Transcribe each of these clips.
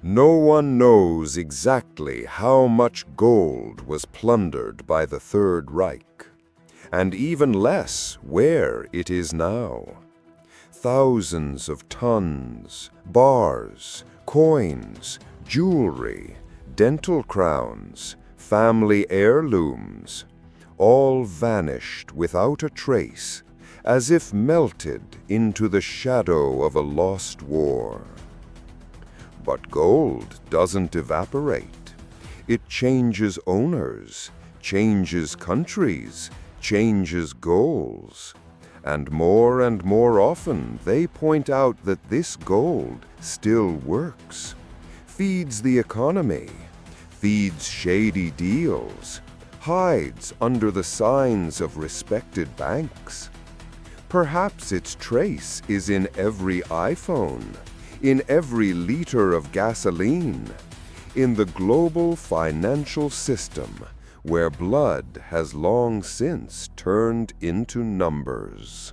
No one knows exactly how much gold was plundered by the Third Reich, and even less where it is now. Thousands of tons, bars, coins, jewelry, dental crowns, family heirlooms, all vanished without a trace, as if melted into the shadow of a lost war. But gold doesn't evaporate. It changes owners, changes countries, changes goals. And more often they point out that this gold still works, feeds the economy, feeds shady deals, hides under the signs of respected banks. Perhaps its trace is in every iPhone, in every liter of gasoline, in the global financial system where blood has long since turned into numbers.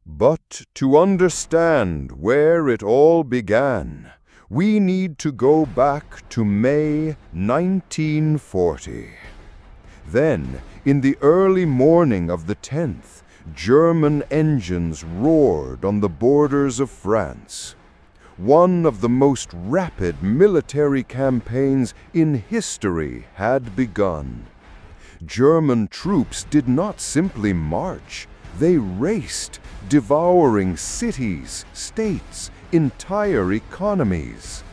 But to understand where it all began, we need to go back to May 1940. Then, in the early morning of the 10th, German engines roared on the borders of France. One of the most rapid military campaigns in history had begun. German troops did not simply march, they raced, devouring cities, states, entire economies.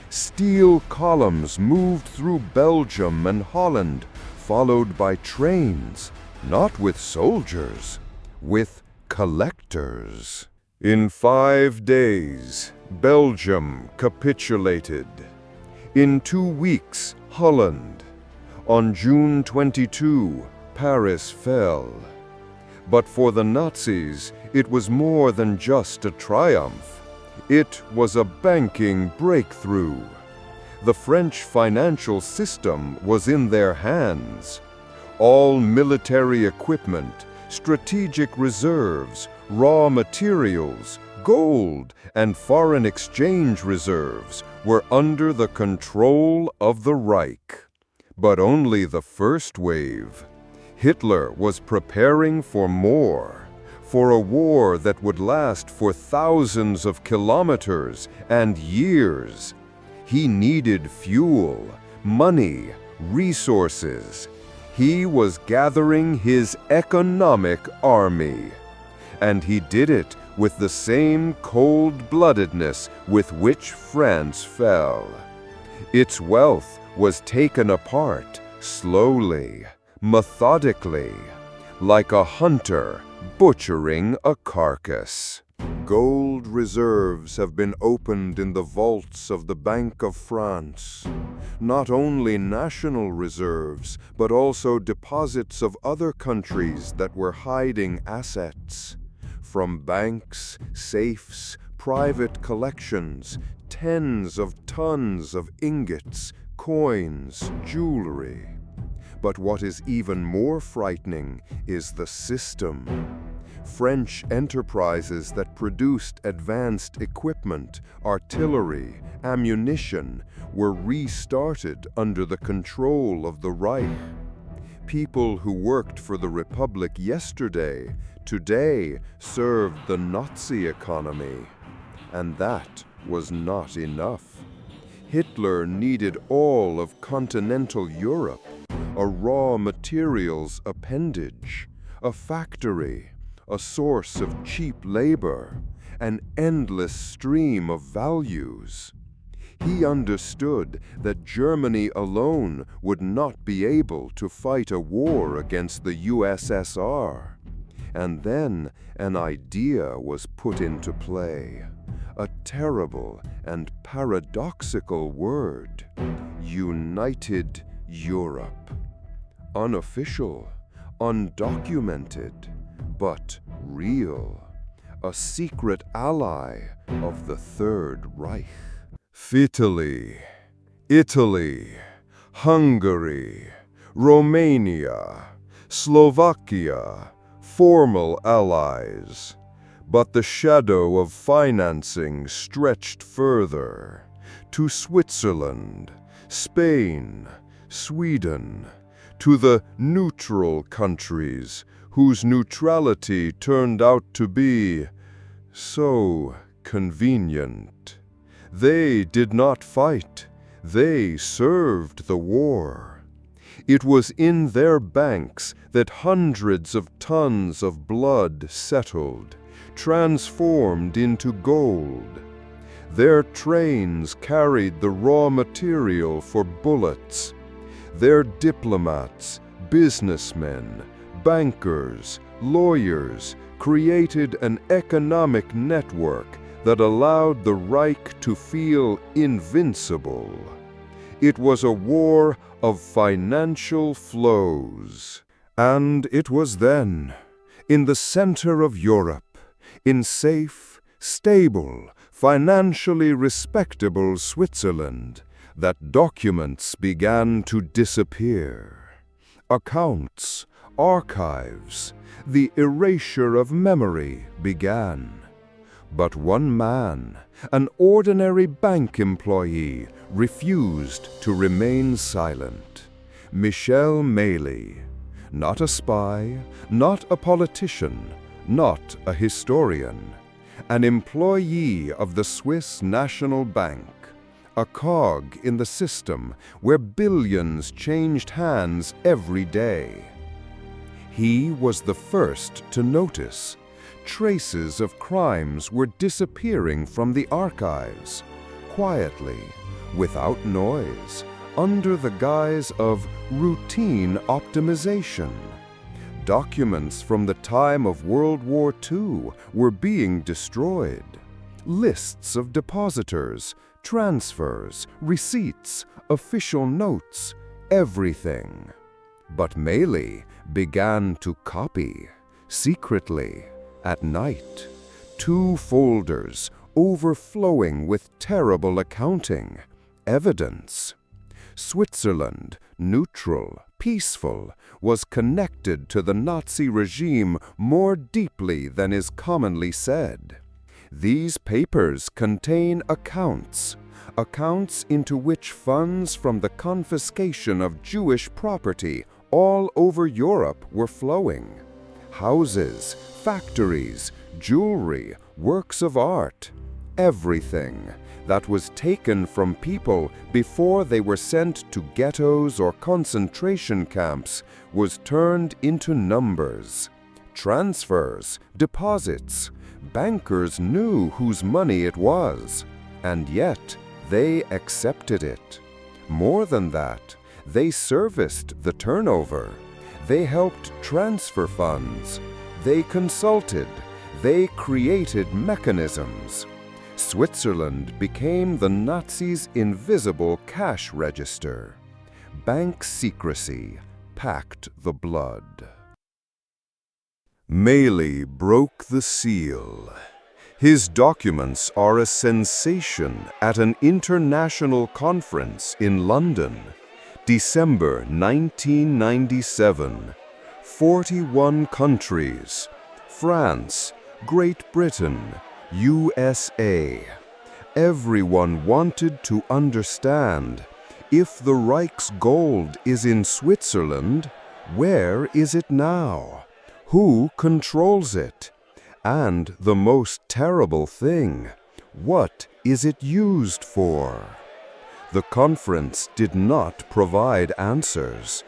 Steel columns moved through Belgium and Holland, followed by trains, not with soldiers, with collectors. In 5 days, Belgium capitulated. In 2 weeks, Holland. On June 22, Paris fell. But for the Nazis, it was more than just a triumph. It was a banking breakthrough. The French financial system was in their hands. All military equipment, strategic reserves, raw materials, gold, and foreign exchange reserves were under the control of the Reich. But only the first wave. Hitler was preparing for more, for a war that would last for thousands of kilometers and years. He needed fuel, money, resources. He was gathering his economic army. And he did it with the same cold-bloodedness with which France fell. Its wealth was taken apart slowly, methodically, like a hunter butchering a carcass. Gold reserves have been opened in the vaults of the Bank of France. Not only national reserves, but also deposits of other countries that were hiding assets. From banks, safes, private collections, tens of tons of ingots, coins, jewelry. But what is even more frightening is the system. French enterprises that produced advanced equipment, artillery, ammunition, were restarted under the control of the Reich. People who worked for the Republic yesterday, today served the Nazi economy. And that was not enough. Hitler needed all of continental Europe, a raw materials appendage, a factory, a source of cheap labor, an endless stream of values. He understood that Germany alone would not be able to fight a war against the USSR. And then an idea was put into play. A terrible and paradoxical word. United Europe. Unofficial, undocumented, but real. A secret ally of the Third Reich. Italy, Hungary, Romania, Slovakia, formal allies. But the shadow of financing stretched further to Switzerland, Spain, Sweden, to the neutral countries whose neutrality turned out to be so convenient. They did not fight, they served the war. It was in their banks that hundreds of tons of blood settled, transformed into gold. Their trains carried the raw material for bullets. Their diplomats, businessmen, bankers, lawyers created an economic network that allowed the Reich to feel invincible. It was a war of financial flows. And it was then, in the center of Europe, in safe, stable, financially respectable Switzerland, that documents began to disappear. Accounts, archives, the erasure of memory began. But one man, an ordinary bank employee, refused to remain silent. Michel Mailly, not a spy, not a politician, not a historian, an employee of the Swiss National Bank, a cog in the system where billions changed hands every day. He was the first to notice traces of crimes were disappearing from the archives, quietly, without noise, under the guise of routine optimization. Documents from the time of World War II were being destroyed. Lists of depositors, transfers, receipts, official notes, everything. But Mailly began to copy, secretly, at night. 2 folders overflowing with terrible accounting, evidence. Switzerland, neutral, peaceful, was connected to the Nazi regime more deeply than is commonly said. These papers contain accounts into which funds from the confiscation of Jewish property all over Europe were flowing. Houses, factories, jewelry, works of art, everything that was taken from people before they were sent to ghettos or concentration camps was turned into numbers. Transfers, deposits. Bankers knew whose money it was, and yet they accepted it. More than that, they serviced the turnover. They helped transfer funds. They consulted. They created mechanisms. Switzerland became the Nazis' invisible cash register. Bank secrecy packed the blood. Mailly broke the seal. His documents are a sensation at an international conference in London, December 1997. 41 countries, France, Great Britain, USA. Everyone wanted to understand, if the Reich's gold is in Switzerland, where is it now? Who controls it? And the most terrible thing, what is it used for? The conference did not provide answers.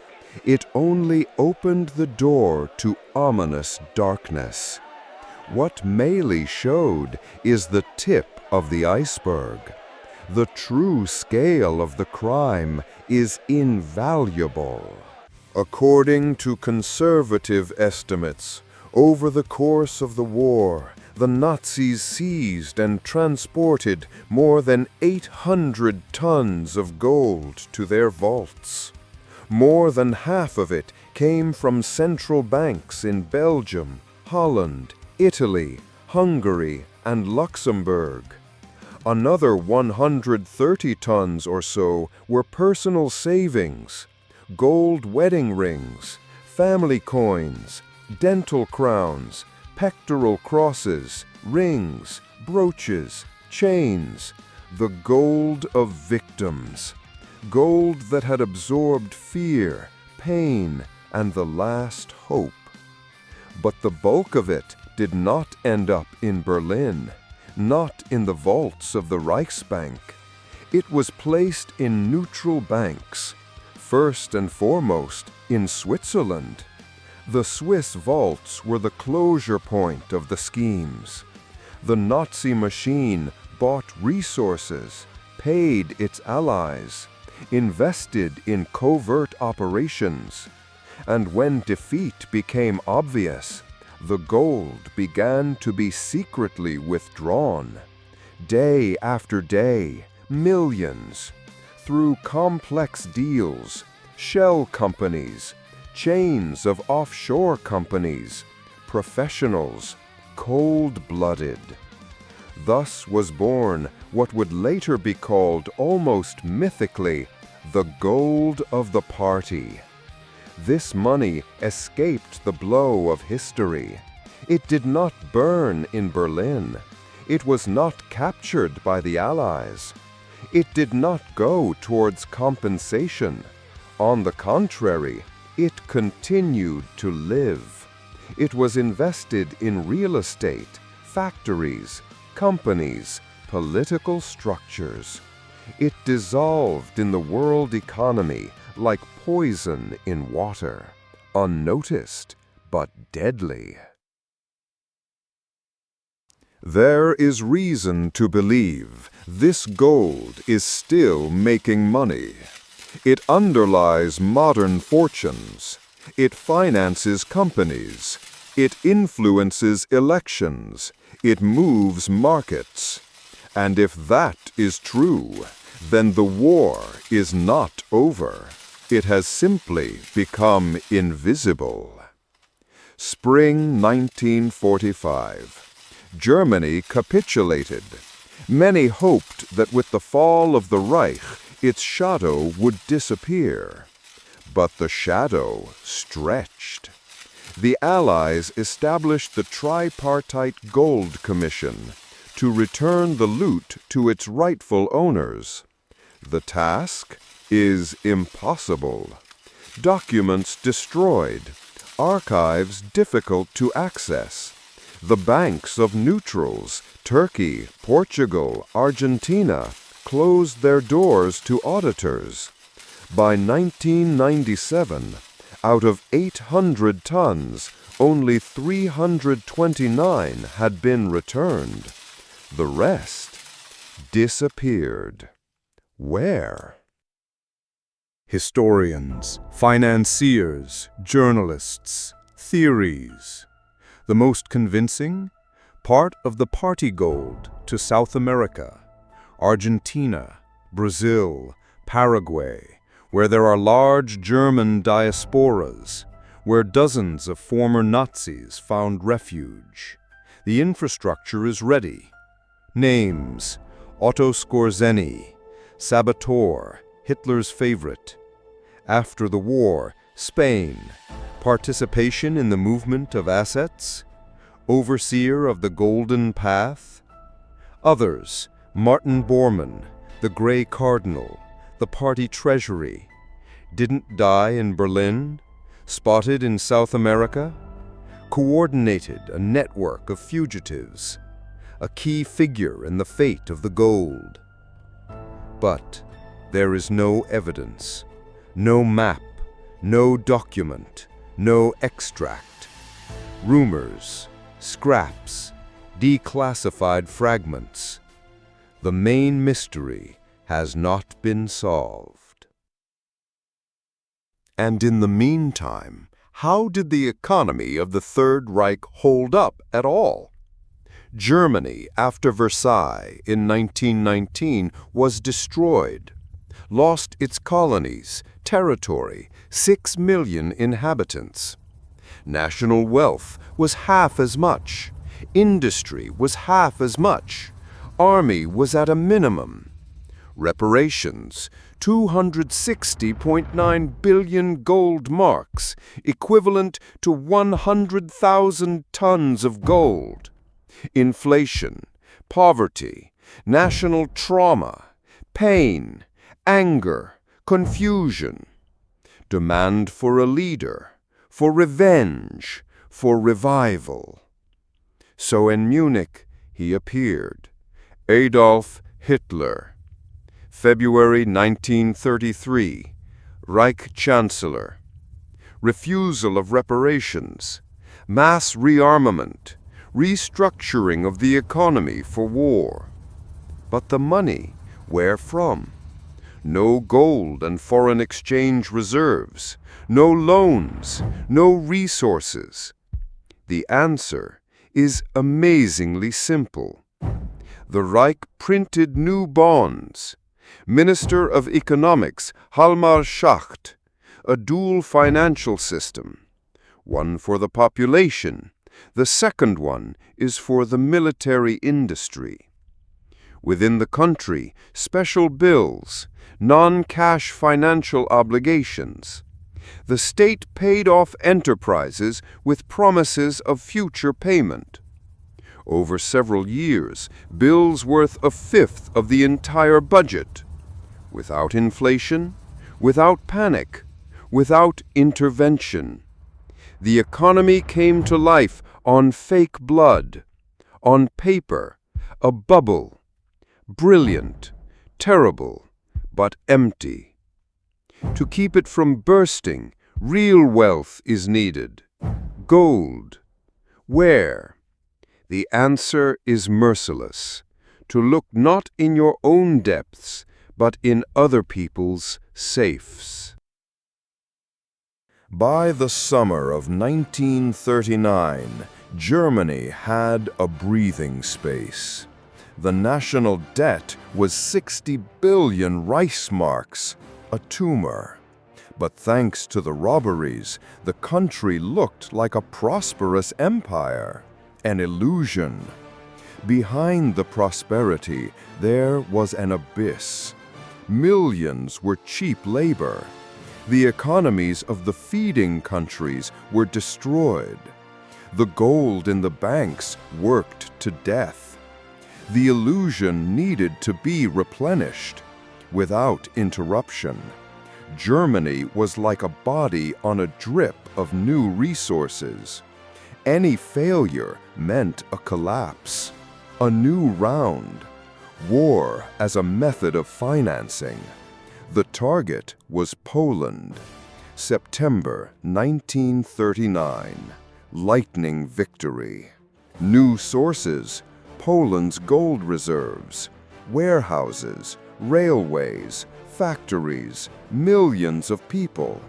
It only opened the door to ominous darkness. What Mailly showed is the tip of the iceberg. The true scale of the crime is invaluable. According to conservative estimates, over the course of the war, the Nazis seized and transported more than 800 tons of gold to their vaults. More than half of it came from central banks in Belgium, Holland, Italy, Hungary, and Luxembourg. Another 130 tons or so were personal savings, gold wedding rings, family coins, dental crowns, pectoral crosses, rings, brooches, chains, the gold of victims, gold that had absorbed fear, pain, and the last hope. But the bulk of it did not end up in Berlin, not in the vaults of the Reichsbank. It was placed in neutral banks, first and foremost in Switzerland. The Swiss vaults were the closure point of the schemes. The Nazi machine bought resources, paid its allies, invested in covert operations, and when defeat became obvious, the gold began to be secretly withdrawn. Day after day, millions, through complex deals, shell companies, chains of offshore companies, professionals, cold-blooded. Thus was born what would later be called almost mythically the gold of the party. This money escaped the blow of history. It did not burn in Berlin. It was not captured by the Allies. It did not go towards compensation. On the contrary, it continued to live. It was invested in real estate, factories, companies, political structures. It dissolved in the world economy like poison in water, unnoticed but deadly. There is reason to believe this gold is still making money. It underlies modern fortunes. It finances companies. It influences elections. It moves markets. And if that is true, then the war is not over. It has simply become invisible. Spring 1945. Germany capitulated. Many hoped that with the fall of the Reich, its shadow would disappear. But the shadow stretched. The Allies established the Tripartite Gold Commission to return the loot to its rightful owners. The task is impossible. Documents destroyed, archives difficult to access. The banks of neutrals, Turkey, Portugal, Argentina, closed their doors to auditors. By 1997, out of 800 tons, only 329 had been returned. The rest disappeared. Where? Historians, financiers, journalists, theories. The most convincing? Part of the party gold to South America, Argentina, Brazil, Paraguay, where there are large German diasporas, where dozens of former Nazis found refuge. The infrastructure is ready. Names: Otto Skorzeny, Saboteur, Hitler's favorite. After the war, Spain. Participation in the movement of assets. Overseer of the Golden Path. Others: Martin Bormann, the Grey Cardinal, the party treasury. Didn't die in Berlin. Spotted in South America. Coordinated a network of fugitives. A key figure in the fate of the gold. But there is no evidence, no map, no document, no extract. Rumors, scraps, declassified fragments. The main mystery has not been solved. And in the meantime, how did the economy of the Third Reich hold up at all? Germany, after Versailles in 1919, was destroyed, lost its colonies, territory, 6 million inhabitants. National wealth was half as much. Industry was half as much. Army was at a minimum. Reparations, 260.9 billion gold marks, equivalent to 100,000 tons of gold. Inflation, poverty, national trauma, pain, anger, confusion, demand for a leader, for revenge, for revival. So in Munich he appeared, Adolf Hitler, February 1933, Reich Chancellor. Refusal of reparations, mass rearmament, restructuring of the economy for war. But the money, where from? No gold and foreign exchange reserves, no loans, no resources. The answer is amazingly simple. The Reich printed new bonds. Minister of Economics Hjalmar Schacht, a dual financial system, one for the population, the second one is for the military industry. Within the country, special bills, non-cash financial obligations. The state paid off enterprises with promises of future payment. Over several years, bills worth a fifth of the entire budget. Without inflation, without panic, without intervention. The economy came to life on fake blood, on paper, a bubble, brilliant, terrible, but empty. To keep it from bursting, real wealth is needed. Gold. Where? The answer is merciless. To look not in your own depths, but in other people's safes. By the summer of 1939, Germany had a breathing space. The national debt was 60 billion Reichsmarks, a tumor. But thanks to the robberies, the country looked like a prosperous empire, an illusion. Behind the prosperity, there was an abyss. Millions were cheap labor. The economies of the feeding countries were destroyed. The gold in the banks worked to death. The illusion needed to be replenished without interruption. Germany was like a body on a drip of new resources. Any failure meant a collapse, a new round, war as a method of financing. The target was Poland. September 1939. Lightning victory. New sources, Poland's gold reserves, warehouses, railways, factories, millions of people.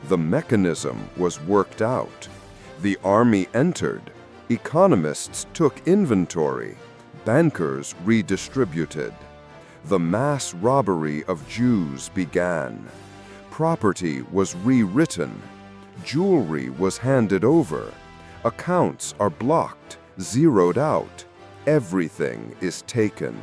The mechanism was worked out. The army entered. Economists took inventory. Bankers redistributed. The mass robbery of Jews began. Property was rewritten. Jewelry was handed over. Accounts are blocked, zeroed out. Everything is taken.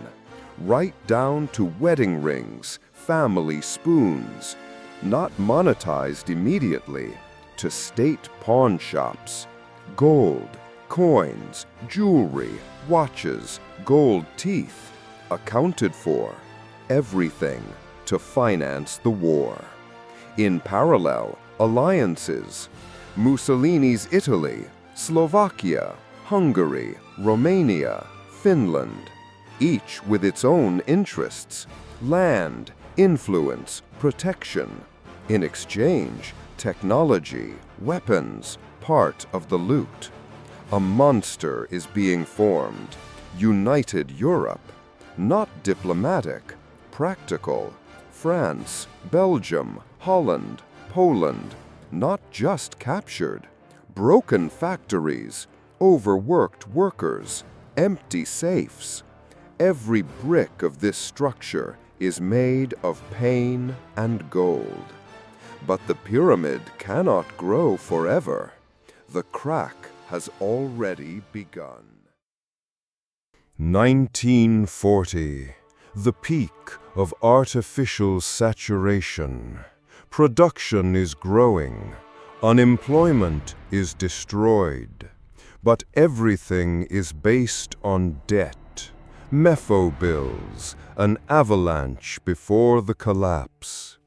Right down to wedding rings, family spoons. Not monetized immediately, to state pawn shops. Gold, coins, jewelry, watches, gold teeth. Accounted for, everything to finance the war. In parallel, alliances, Mussolini's Italy, Slovakia, Hungary, Romania, Finland, each with its own interests, land, influence, protection. In exchange, technology, weapons, part of the loot. A monster is being formed, united Europe. Not diplomatic, practical. France, Belgium, Holland, Poland, not just captured. Broken factories, overworked workers, empty safes. Every brick of this structure is made of pain and gold. But the pyramid cannot grow forever. The crack has already begun. 1940, the peak of artificial saturation. Production is growing, unemployment is destroyed, but everything is based on debt. bills, an avalanche before the collapse.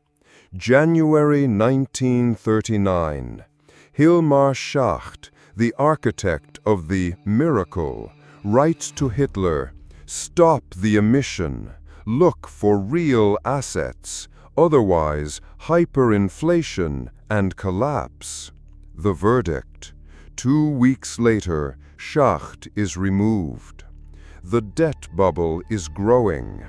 January 1939. Hilmar Schacht, the architect of the miracle, writes to Hitler, "Stop the emission. Look for real assets, otherwise hyperinflation and collapse." The verdict. 2 weeks later, Schacht is removed. The debt bubble is growing.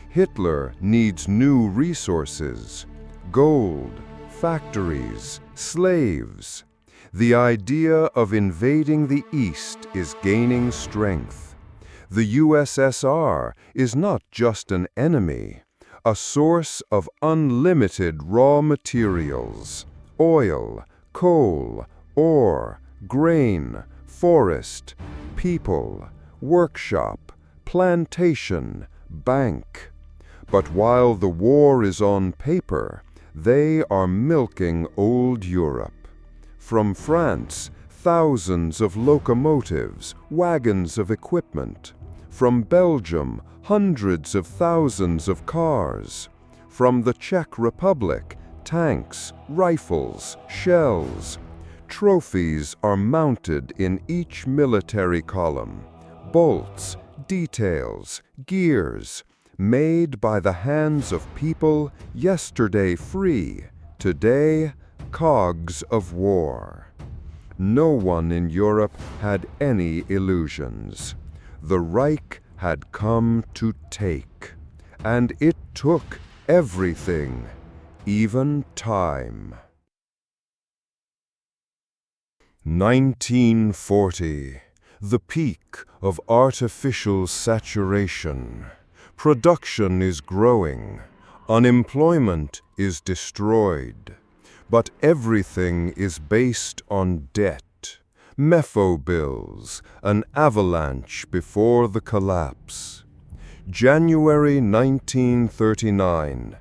Hitler needs new resources: gold, factories, slaves. The idea of invading the East is gaining strength. The USSR is not just an enemy, a source of unlimited raw materials: oil, coal, ore, grain, forest, people, workshop, plantation, bank. But while the war is on paper, they are milking old Europe. From France, thousands of locomotives, wagons of equipment. From Belgium, hundreds of thousands of cars. From the Czech Republic, tanks, rifles, shells. Trophies are mounted in each military column. Bolts, details, gears, made by the hands of people yesterday free, today cogs of war. No one in Europe had any illusions. The Reich had come to take, and it took everything, even time. 1940. The peak of artificial saturation. Production is growing. Unemployment is destroyed. But everything is based on debt. Bills, an avalanche before the collapse. January 1939.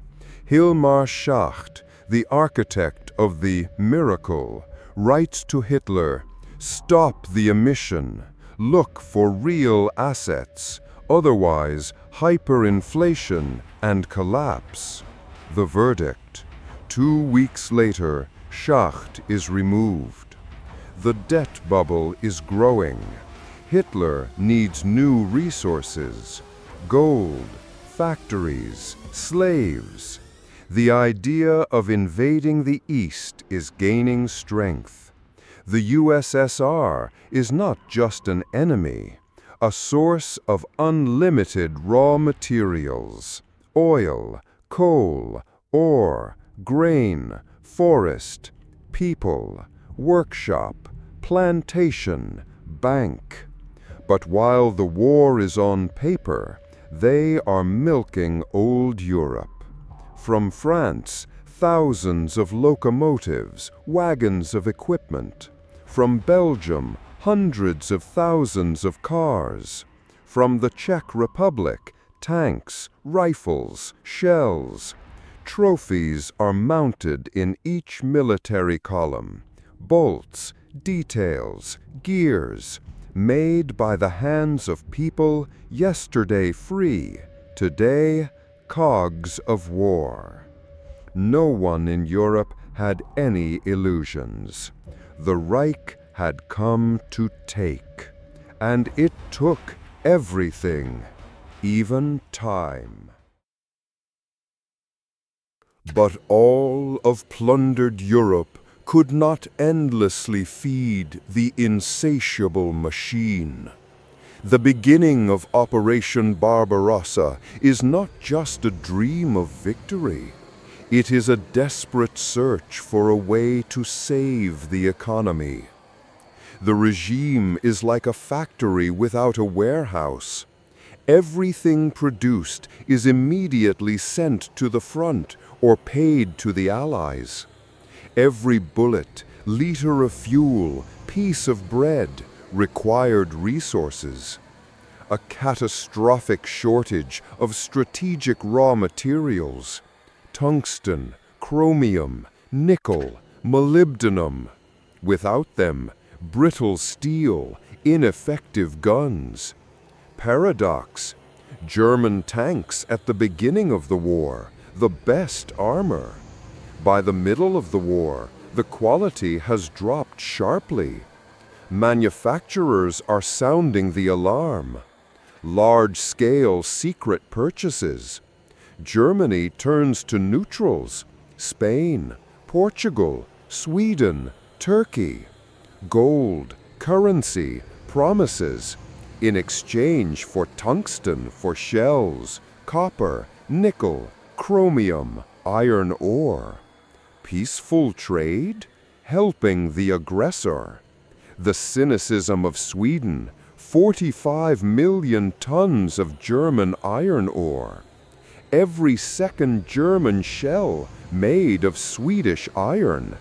Hilmar Schacht, the architect of the miracle, writes to Hitler, "Stop the emission. Look for real assets, otherwise hyperinflation and collapse." The verdict. 2 weeks later, Schacht is removed. The debt bubble is growing. Hitler needs new resources: gold, factories, slaves. The idea of invading the East is gaining strength. The USSR is not just an enemy, a source of unlimited raw materials: oil, coal, ore, grain, forest, people, workshop, plantation, bank. But while the war is on paper, they are milking old Europe. From France, thousands of locomotives, wagons of equipment. From Belgium, hundreds of thousands of cars. From the Czech Republic, tanks, rifles, shells. Trophies are mounted in each military column. Bolts, details, gears, made by the hands of people yesterday free, today cogs of war. No one in Europe had any illusions. The Reich had come to take, and it took everything, even time. But all of plundered Europe could not endlessly feed the insatiable machine. The beginning of Operation Barbarossa is not just a dream of victory. It is a desperate search for a way to save the economy. The regime is like a factory without a warehouse. Everything produced is immediately sent to the front or paid to the Allies. Every bullet, liter of fuel, piece of bread required resources. A catastrophic shortage of strategic raw materials: tungsten, chromium, nickel, molybdenum. Without them, brittle steel, ineffective guns. Paradox: German tanks at the beginning of the war, the best armor. By the middle of the war, the quality has dropped sharply. Manufacturers are sounding the alarm. Large-scale secret purchases. Germany turns to neutrals. Spain, Portugal, Sweden, Turkey. Gold, currency, promises, in exchange for tungsten for shells, copper, nickel, chromium, iron ore. Peaceful trade, helping the aggressor. The cynicism of Sweden, 45 million tons of German iron ore. Every second German shell made of Swedish iron.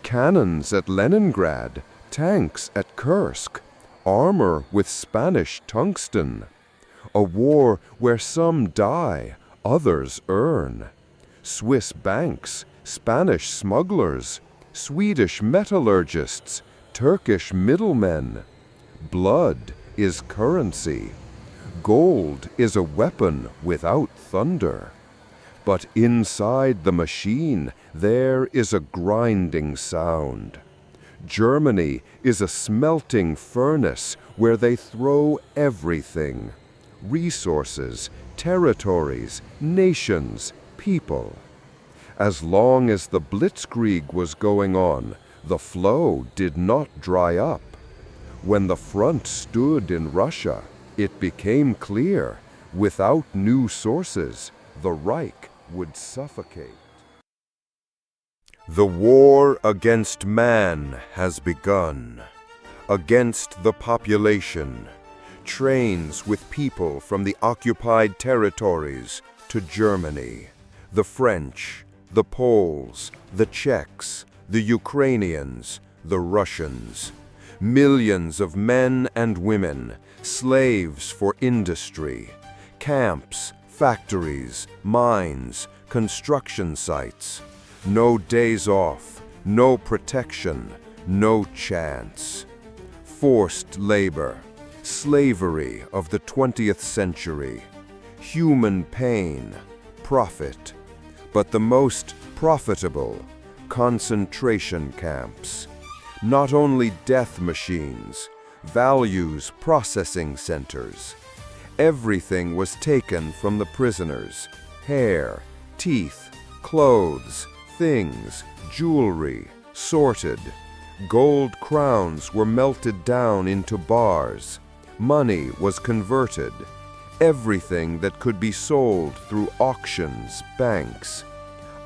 Cannons at Leningrad, tanks at Kursk, armor with Spanish tungsten. A war where some die, others earn. Swiss banks, Spanish smugglers, Swedish metallurgists, Turkish middlemen. Blood is currency. Gold is a weapon without thunder. But inside the machine, there is a grinding sound. Germany is a smelting furnace where they throw everything. Resources, territories, nations, people. As long as the blitzkrieg was going on, the flow did not dry up. When the front stood in Russia, it became clear, without new sources, the Reich would suffocate. The war against man has begun. Against the population. Trains with people from the occupied territories to Germany. The French, the Poles, the Czechs, the Ukrainians, the Russians. Millions of men and women, slaves for industry. Camps, factories, mines, construction sites. No days off, no protection, no chance. Forced labor, slavery of the 20th century. Human pain, profit. But the most profitable, concentration camps. Not only death machines, values processing centers. Everything was taken from the prisoners. Hair, teeth, clothes, things, jewelry, sorted. Gold crowns were melted down into bars. Money was converted. Everything that could be sold through auctions, banks.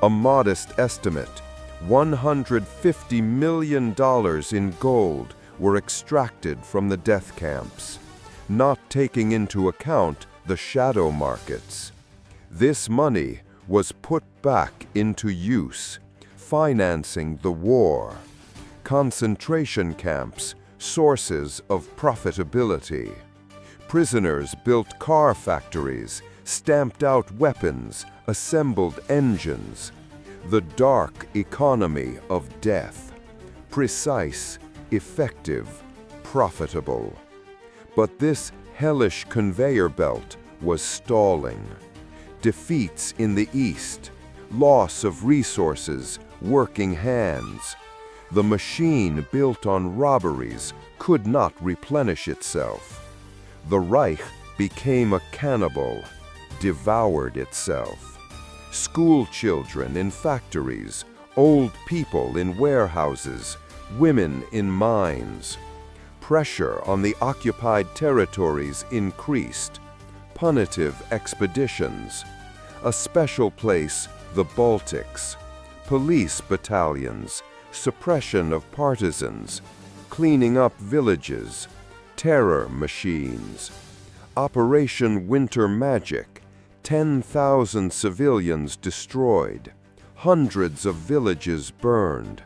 A modest estimate, $150 million in gold were extracted from the death camps, not taking into account the shadow markets. This money was put back into use, financing the war. Concentration camps, sources of profitability. Prisoners built car factories, stamped out weapons, assembled engines. The dark economy of death. Precise, effective, profitable. But this hellish conveyor belt was stalling. Defeats in the East, loss of resources, working hands. The machine built on robberies could not replenish itself. The Reich became a cannibal, devoured itself. School children in factories, old people in warehouses, women in mines. Pressure on the occupied territories increased. Punitive expeditions. A special place, the Baltics. Police battalions. Suppression of partisans. Cleaning up villages. Terror machines. Operation Winter Magic. 10,000 civilians destroyed. Hundreds of villages burned.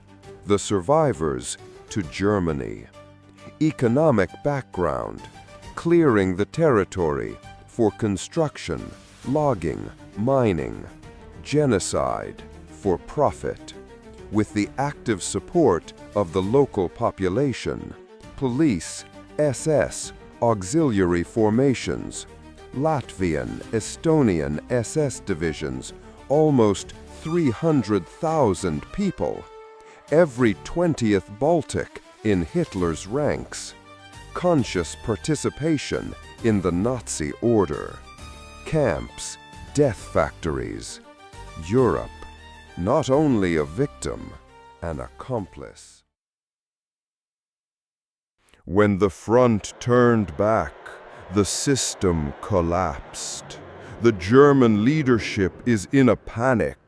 The survivors to Germany. Economic background. Clearing the territory for construction, logging, mining. Genocide for profit. With the active support of the local population, police, SS, auxiliary formations, Latvian, Estonian SS divisions, almost 300,000 people. Every 20th Baltic in Hitler's ranks. Conscious participation in the Nazi order. Camps, death factories. Europe, not only a victim, an accomplice. When the front turned back, the system collapsed. The German leadership is in a panic.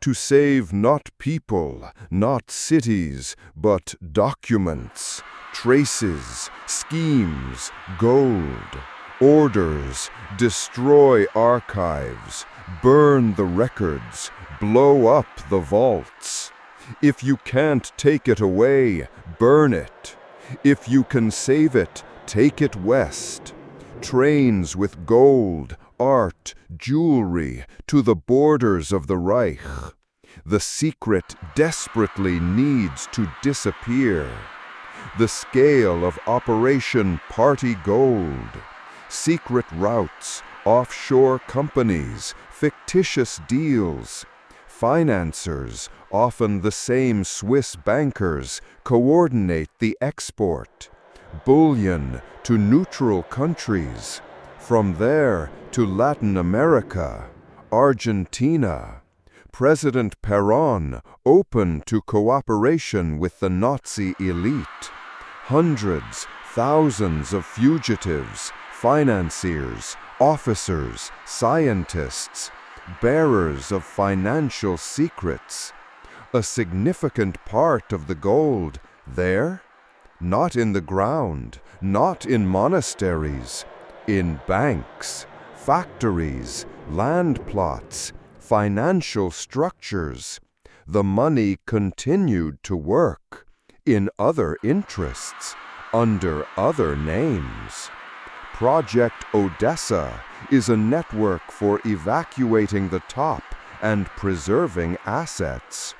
To save not people, not cities, but documents, traces, schemes, gold, orders, destroy archives, burn the records, blow up the vaults. If you can't take it away, burn it. If you can save it, take it west. Trains with gold, art, jewelry to the borders of the Reich. The secret desperately needs to disappear. The scale of Operation Party Gold. Secret routes, offshore companies, fictitious deals. Financiers, often the same Swiss bankers, coordinate the export. Bullion to neutral countries. From there to Latin America, Argentina. President Perón open to cooperation with the Nazi elite. Hundreds, thousands of fugitives, financiers, officers, scientists, bearers of financial secrets. A significant part of the gold there, not in the ground, not in monasteries, in banks, factories, land plots, financial structures. The money continued to work in other interests, under other names. Project Odessa is a network for evacuating the top and preserving assets.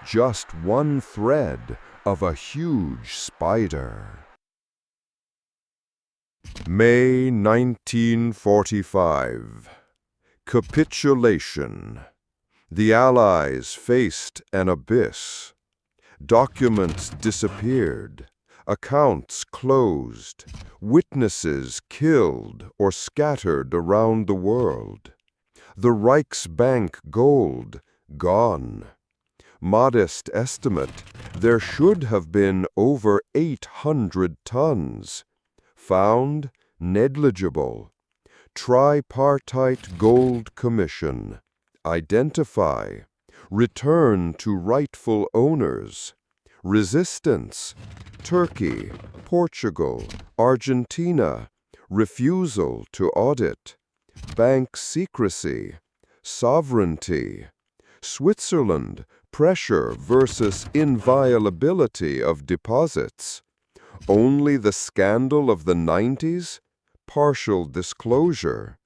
Just one thread of a huge spider. May 1945. Capitulation. The Allies faced an abyss. Documents disappeared. Accounts closed. Witnesses killed or scattered around the world. The Reichsbank gold gone. Modest estimate, there should have been over 800 tons. Found negligible. Tripartite Gold Commission. Identify. Return to rightful owners. Resistance. Turkey, Portugal, Argentina. Refusal to audit. Bank secrecy. Sovereignty. Switzerland, pressure versus inviolability of deposits. Only the scandal of the 90s? Partial disclosure.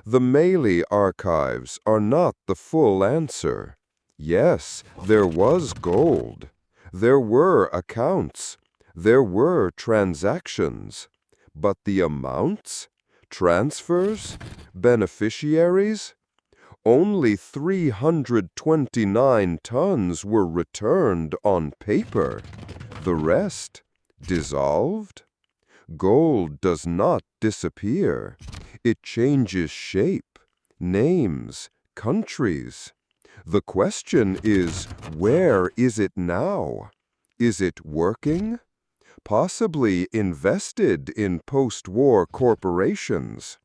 The Meili archives are not the full answer. Yes, there was gold. There were accounts. There were transactions. But the amounts? Transfers? Beneficiaries? Only 329 tons were returned on paper. The rest? Dissolved? Gold does not disappear. It changes shape, names, countries. The question is, where is it now? Is it working? Possibly invested in post-war corporations.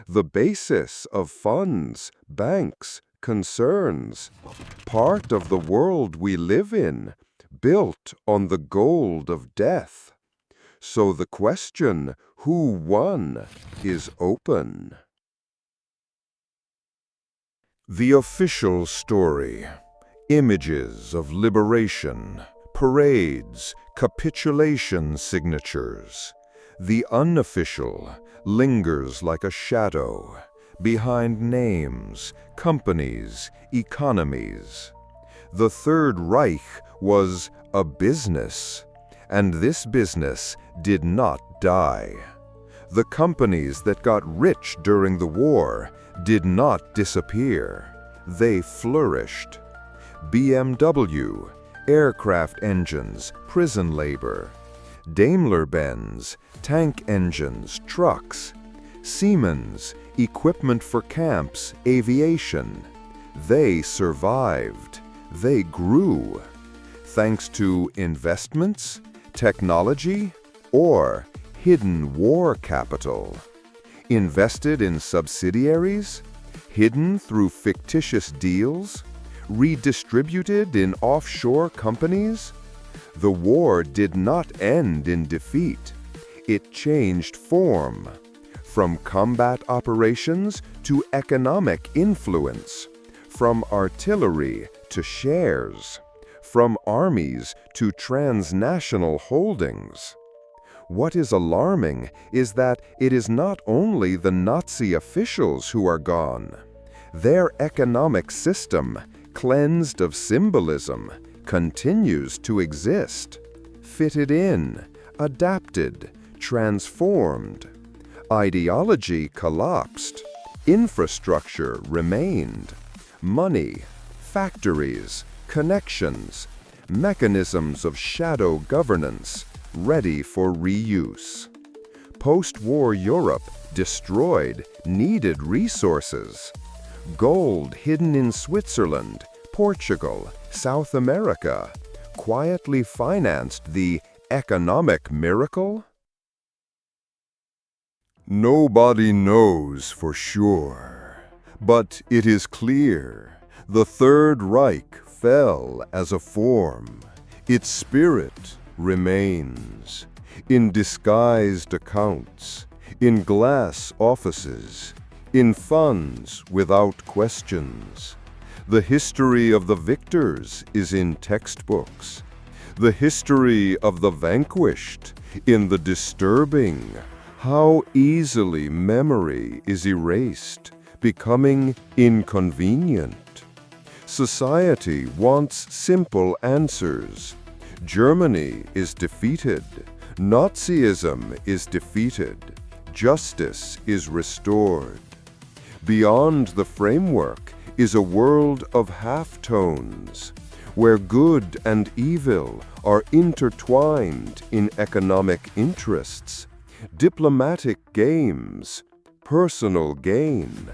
The basis of funds, banks, concerns. Part of the world we live in, built on the gold of death. So the question, who won, is open. The official story. Images of liberation, parades, capitulation signatures. The unofficial lingers like a shadow, behind names, companies, economies. The Third Reich was a business, and this business did not die. The companies that got rich during the war did not disappear. They flourished. BMW, aircraft engines, prison labor. Daimler-Benz, tank engines, trucks. Siemens, equipment for camps, aviation. They survived. They grew. Thanks to investments, technology, or hidden war capital. Invested in subsidiaries, hidden through fictitious deals, redistributed in offshore companies. The war did not end in defeat. It changed form, from combat operations to economic influence, from artillery to shares, from armies to transnational holdings. What is alarming is that it is not only the Nazi officials who are gone. Their economic system, cleansed of symbolism, continues to exist, fitted in, adapted, transformed. Ideology collapsed, infrastructure remained. Money, factories, connections, mechanisms of shadow governance, ready for reuse. Post-war Europe destroyed needed resources. Gold hidden in Switzerland, Portugal, South America, quietly financed the economic miracle? Nobody knows for sure, but it is clear the Third Reich fell as a form. Its spirit remains in disguised accounts, in glass offices, in funds without questions. The history of the victors is in textbooks. The history of the vanquished in the disturbing. How easily memory is erased, becoming inconvenient. Society wants simple answers. Germany is defeated. Nazism is defeated. Justice is restored. Beyond the framework is a world of half-tones, where good and evil are intertwined in economic interests, diplomatic games, personal gain.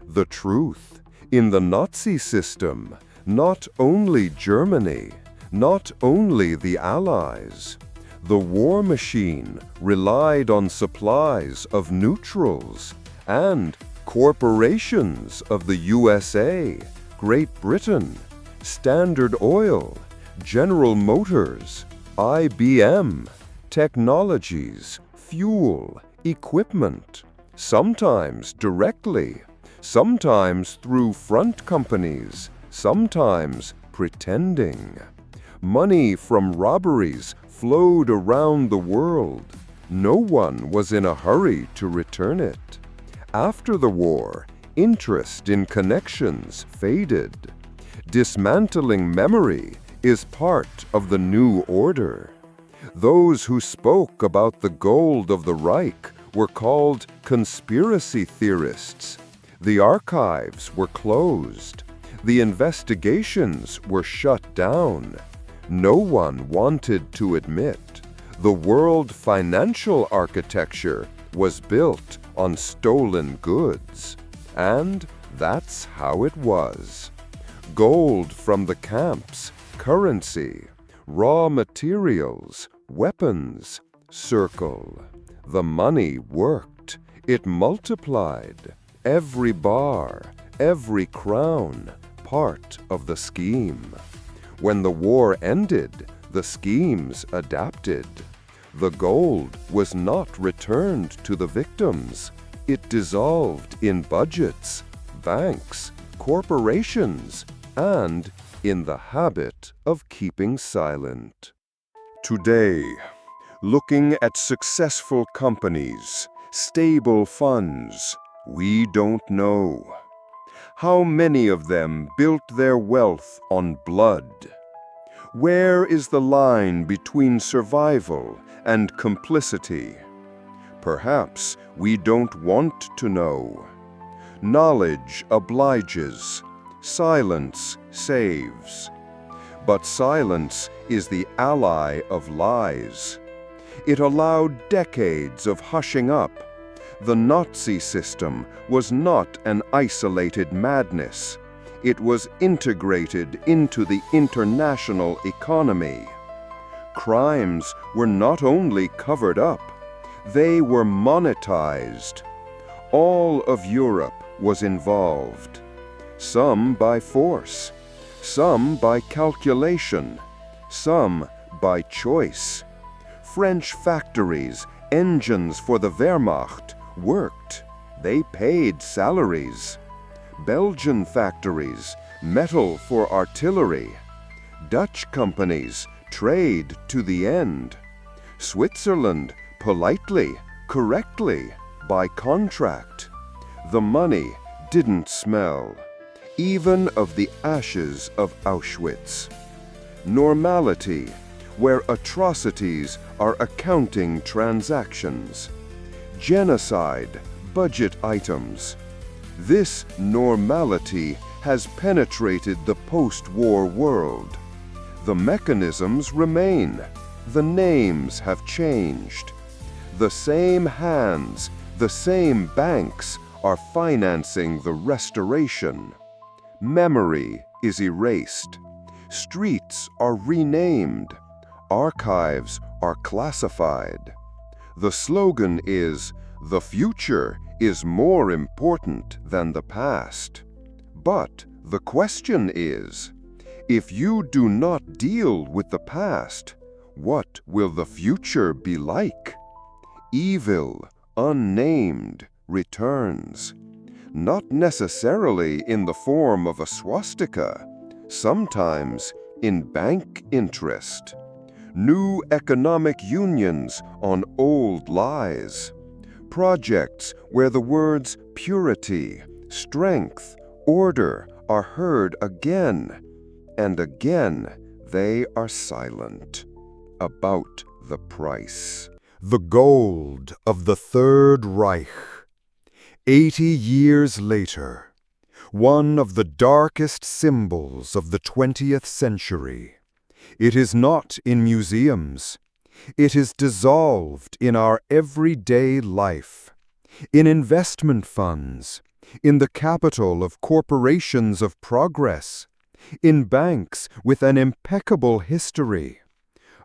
The truth, in the Nazi system, not only Germany, not only the Allies. The war machine relied on supplies of neutrals and corporations of the USA, Great Britain, Standard Oil, General Motors, IBM, technologies, fuel, equipment, sometimes directly, sometimes through front companies, sometimes pretending. Money from robberies flowed around the world. No one was in a hurry to return it. After the war, interest in connections faded. Dismantling memory is part of the new order. Those who spoke about the gold of the Reich were called conspiracy theorists. The archives were closed. The investigations were shut down. No one wanted to admit the world financial architecture was built on stolen goods. And that's how it was. Gold from the camps, currency, raw materials, weapons, circle. The money worked. It multiplied. Every bar, every crown, part of the scheme. When the war ended, the schemes adapted. The gold was not returned to the victims. It dissolved in budgets, banks, corporations, and in the habit of keeping silent. Today, looking at successful companies, stable funds, we don't know. How many of them built their wealth on blood? Where is the line between survival and complicity? Perhaps we don't want to know. Knowledge obliges, silence saves. But silence is the ally of lies. It allowed decades of hushing up. The Nazi system was not an isolated madness. It was integrated into the international economy. Crimes were not only covered up, they were monetized. All of Europe was involved, some by force, some by calculation, some by choice. French factories, engines for the Wehrmacht, worked. They paid salaries. Belgian factories, metal for artillery. Dutch companies, trade to the end. Switzerland, politely, correctly, by contract. The money didn't smell, even of the ashes of Auschwitz. Normality, where atrocities are accounting transactions. Genocide, budget items. This normality has penetrated the post-war world. The mechanisms remain. The names have changed. The same hands, the same banks are financing the restoration. Memory is erased. Streets are renamed. Archives are classified. The slogan is, "The future is more important than the past." But the question is, if you do not deal with the past, what will the future be like? Evil, unnamed, returns. Not necessarily in the form of a swastika, sometimes in bank interest. New economic unions on old lies. Projects where the words purity, strength, order are heard again, and again they are silent about the price. The gold of the Third Reich. 80 years later, one of the darkest symbols of the 20th century. It is not in museums. It is dissolved in our everyday life, in investment funds, in the capital of corporations of progress, in banks with an impeccable history,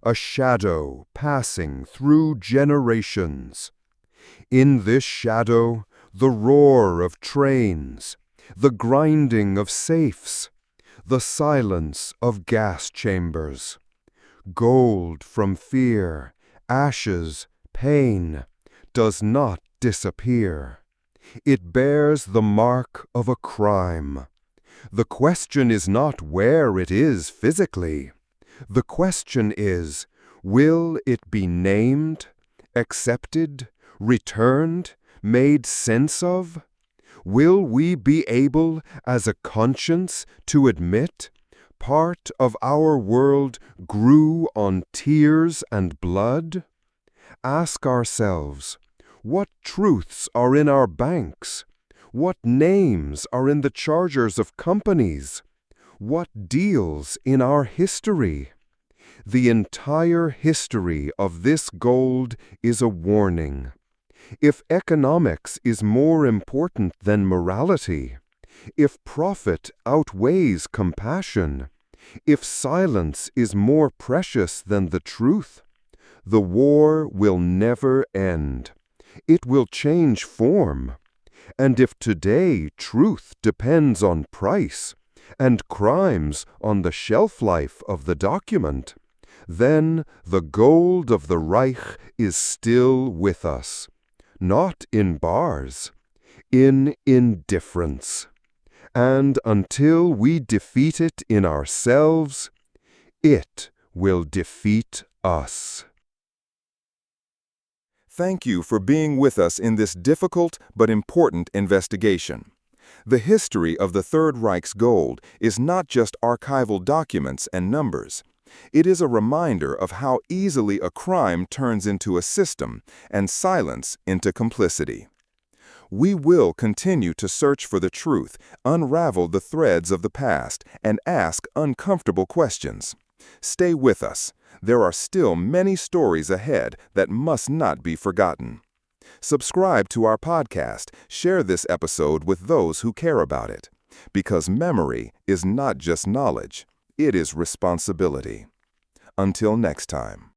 a shadow passing through generations. In this shadow, the roar of trains, the grinding of safes, the silence of gas chambers. Gold from fear, ashes, pain, does not disappear. It bears the mark of a crime. The question is not where it is physically. The question is, will it be named, accepted, returned, made sense of? Will we be able, as a conscience, to admit, part of our world grew on tears and blood? Ask ourselves, what truths are in our banks? What names are in the charters of companies? What deals in our history? The entire history of this gold is a warning. If economics is more important than morality, if profit outweighs compassion, if silence is more precious than the truth, the war will never end. It will change form. And if today truth depends on price, and crimes on the shelf life of the document, then the gold of the Reich is still with us. Not in bars, in indifference. And until we defeat it in ourselves, it will defeat us. Thank you for being with us in this difficult but important investigation. The history of the Third Reich's gold is not just archival documents and numbers. It is a reminder of how easily a crime turns into a system and silence into complicity. We will continue to search for the truth, unravel the threads of the past, and ask uncomfortable questions. Stay with us. There are still many stories ahead that must not be forgotten. Subscribe to our podcast. Share this episode with those who care about it. Because memory is not just knowledge, it is responsibility. Until next time.